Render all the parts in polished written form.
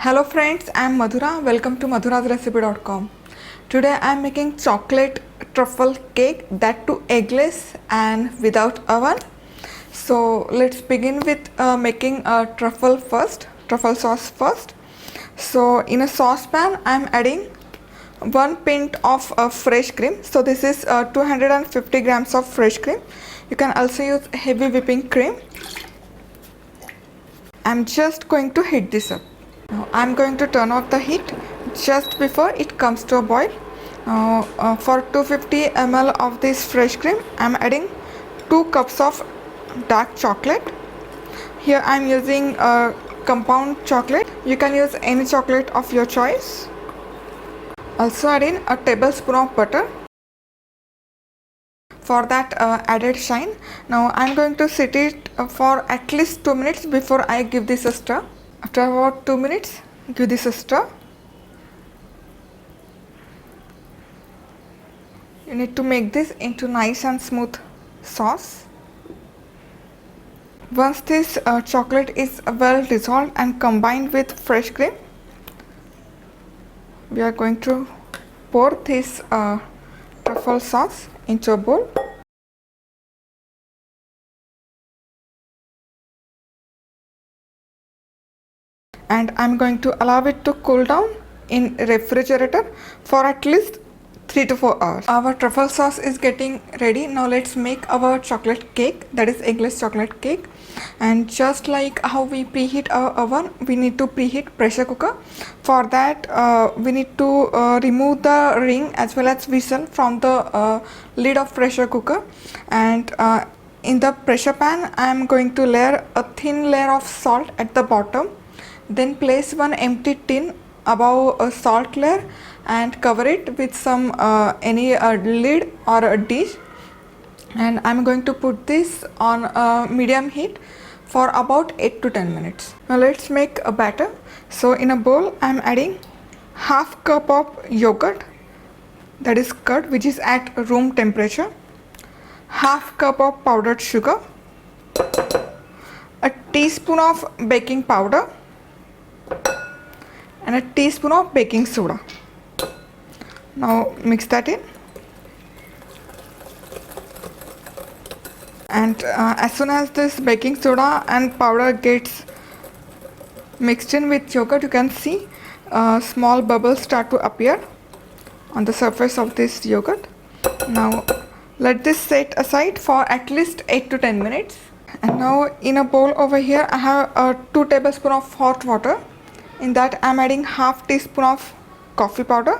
Hello friends, I am Madhura. Welcome to MadhurasRecipe.com. Today I am making chocolate truffle cake, that too eggless and without oven. So let's begin with making a truffle sauce first. So in a saucepan I am adding 1 pint of fresh cream. So this is 250 grams of fresh cream. You can also use heavy whipping cream. I am just going to heat this up. Now I am going to turn off the heat just before it comes to a boil. For 250 ml of this fresh cream, I am adding 2 cups of dark chocolate. Here I am using compound chocolate. You can use any chocolate of your choice. Also add in a tablespoon of butter for that added shine. Now I am going to set it for at least 2 minutes before I give this a stir. After about 2 minutes, give this a stir. You need to make this into nice and smooth sauce. Once this chocolate is well dissolved and combined with fresh cream, we are going to pour this truffle sauce into a bowl. And I'm going to allow it to cool down in refrigerator for at least 3 to 4 hours. Our truffle sauce is getting ready. Now let's make our chocolate cake, that is eggless chocolate cake. And just like how we preheat our oven, we need to preheat pressure cooker. For that we need to remove the ring as well as whistle from the lid of pressure cooker. And in the pressure pan I am going to layer a thin layer of salt at the bottom. Then place one empty tin above a salt layer and cover it with some any lid or a dish. And I'm going to put this on a medium heat for about 8 to 10 minutes. Now let's make a batter. So in a bowl I'm adding half cup of yogurt, that is curd, which is at room temperature, half cup of powdered sugar, a teaspoon of baking powder, and a teaspoon of baking soda. Now mix that in. And as soon as this baking soda and powder gets mixed in with yogurt, you can see small bubbles start to appear on the surface of this yogurt. Now let this set aside for at least 8 to 10 minutes. And now in a bowl over here I have 2 tablespoons of hot water. In that I am adding half teaspoon of coffee powder.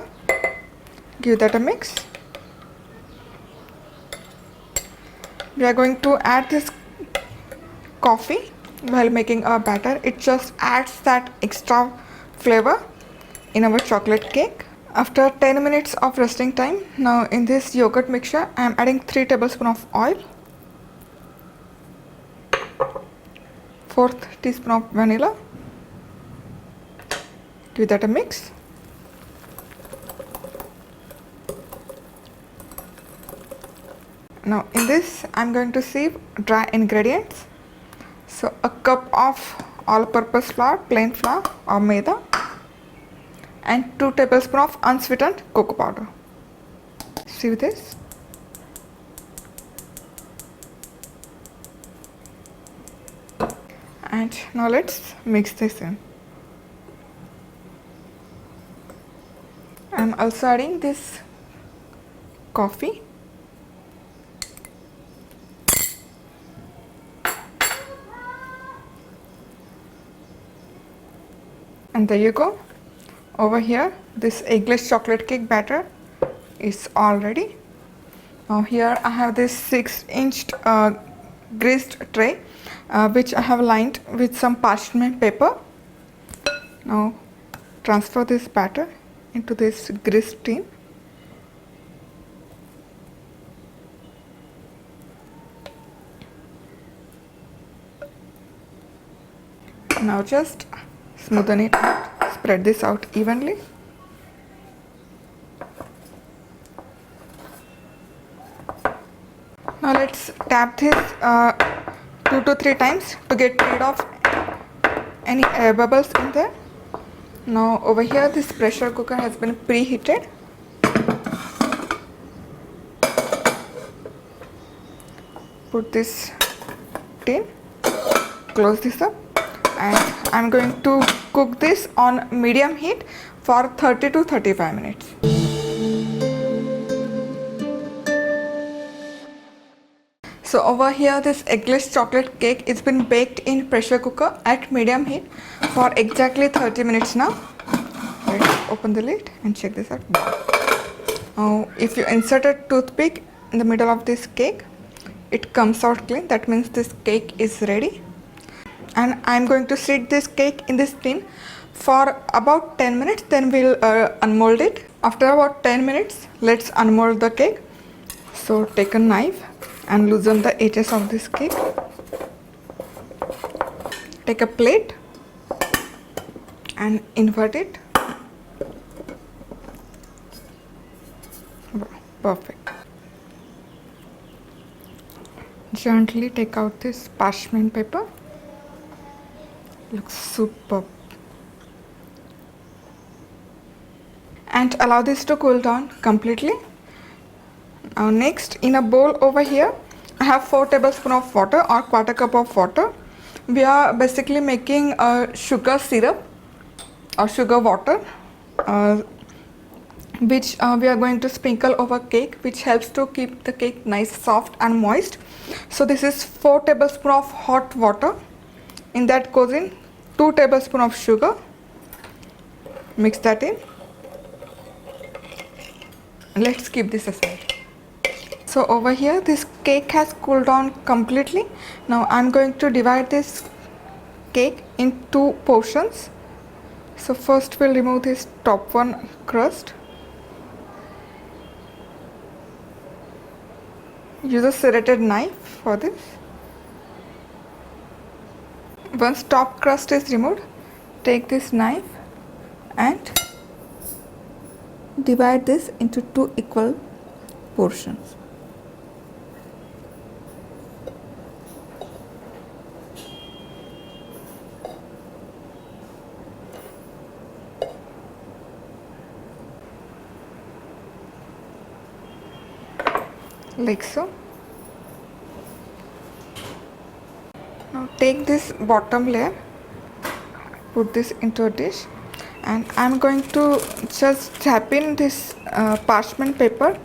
Give that a mix. We are going to add this coffee while making our batter. It just adds that extra flavor in our chocolate cake. After 10 minutes of resting time, now in this yogurt mixture I am adding 3 tablespoons of oil, 4th teaspoon of vanilla. Give that a mix. Now in this I am going to sieve dry ingredients. So a cup of all-purpose flour, plain flour or Maida, and 2 tablespoons of unsweetened cocoa powder. Sieve this. And now let's mix this in. I am also adding this coffee. And there you go. Over here this eggless chocolate cake batter is all ready. Now here I have this 6-inch greased tray which I have lined with some parchment paper. Now transfer this batter into this greased tin. Now just smoothen it out, spread this out evenly. Now let's tap this 2 to 3 times to get rid of any air bubbles in there. Now over here this pressure cooker has been preheated. Put this tin, close this up, and I'm going to cook this on medium heat for 30 to 35 minutes. So over here this eggless chocolate cake is been baked in pressure cooker at medium heat for exactly 30 minutes now. Let's open the lid and check this out. Now if you insert a toothpick in the middle of this cake, it comes out clean. That means this cake is ready. And I'm going to sit this cake in this tin for about 10 minutes, then we'll unmold it. After about 10 minutes, let's unmold the cake. So take a knife and loosen the edges of this cake. Take a plate and invert it. Perfect. Gently take out this parchment paper. Looks superb. And allow this to cool down completely. Now next, in a bowl over here, I have 4 tablespoons of water or quarter cup of water. We are basically making a sugar syrup or sugar water, which we are going to sprinkle over cake, which helps to keep the cake nice, soft and moist. So this is 4 tablespoons of hot water. In that goes in 2 tablespoons of sugar. Mix that in. Let's keep this aside. So over here this cake has cooled down completely. Now I'm going to divide this cake in 2 portions. So first we'll remove this top one crust. Use a serrated knife for this. Once top crust is removed, take this knife and divide this into 2 equal portions. Like so. Now take this bottom layer, put this into a dish, and I'm going to just tap in this parchment paper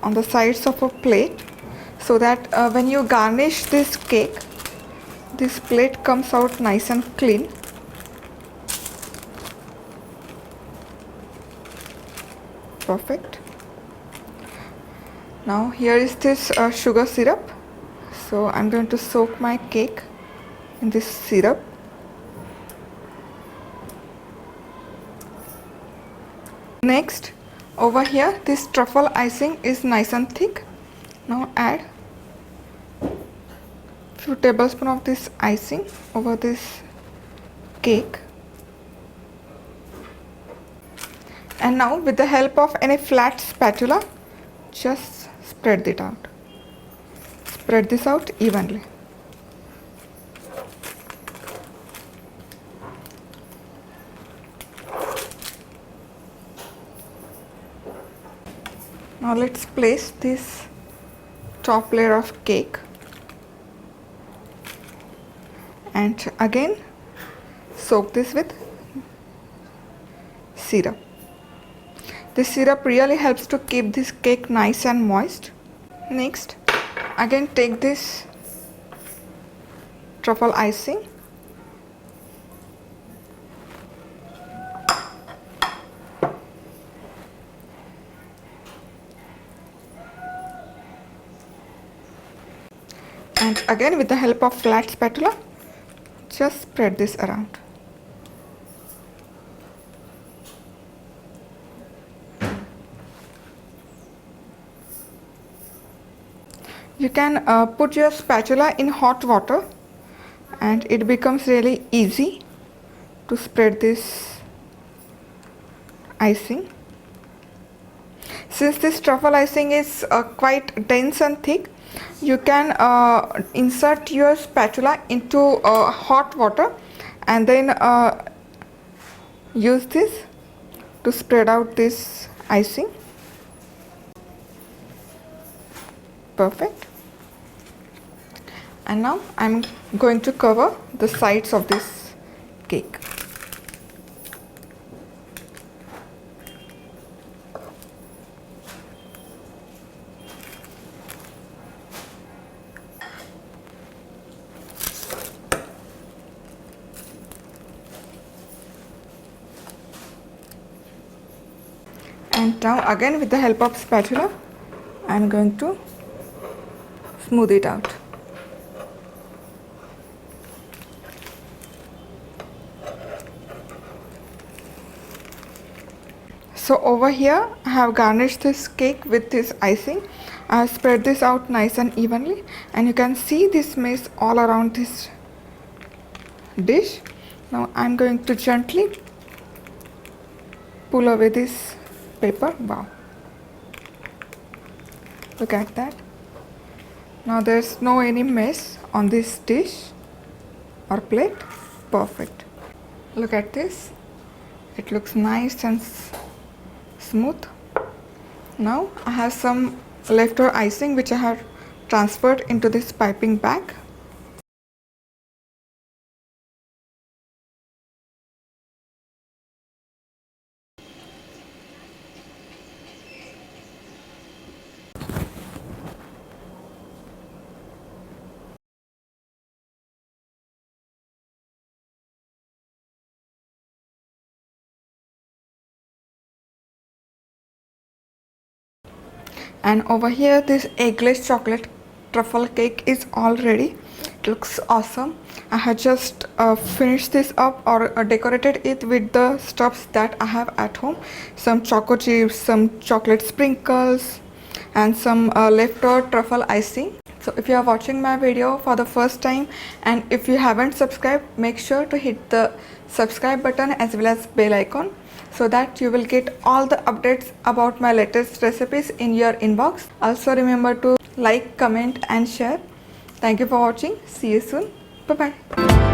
on the sides of a plate, so that when you garnish this cake, this plate comes out nice and clean. Perfect. Now here is this sugar syrup. So I'm going to soak my cake in this syrup. Next, over here this truffle icing is nice and thick. Now add few tablespoons of this icing over this cake. And now with the help of any flat spatula, just spread it out. Spread this out evenly. Now let's place this top layer of cake and again soak this with syrup. This syrup really helps to keep this cake nice and moist. Next, again take this truffle icing and again with the help of flat spatula, just spread this around. You can put your spatula in hot water and it becomes really easy to spread this icing. Since this truffle icing is quite dense and thick, you can insert your spatula into hot water and then use this to spread out this icing. Perfect. And now I'm going to cover the sides of this cake. And now again with the help of spatula, I'm going to smooth it out. So over here I have garnished this cake with this icing. I have spread this out nice and evenly, and you can see this mess all around this dish. Now I'm going to gently pull away this paper. Wow, look at that. Now there's no any mess on this dish or plate. Perfect. Look at this. It looks nice and smooth. Now I have some leftover icing which I have transferred into this piping bag. And over here this eggless chocolate truffle cake is all ready. It looks awesome. I have just finished this up or decorated it with the stuffs that I have at home. Some choco chips, some chocolate sprinkles, and some leftover truffle icing. So if you are watching my video for the first time and if you haven't subscribed, make sure to hit the subscribe button as well as bell icon, so that you will get all the updates about my latest recipes in your inbox. Also remember to like, comment and share. Thank you for watching. See you soon. Bye bye.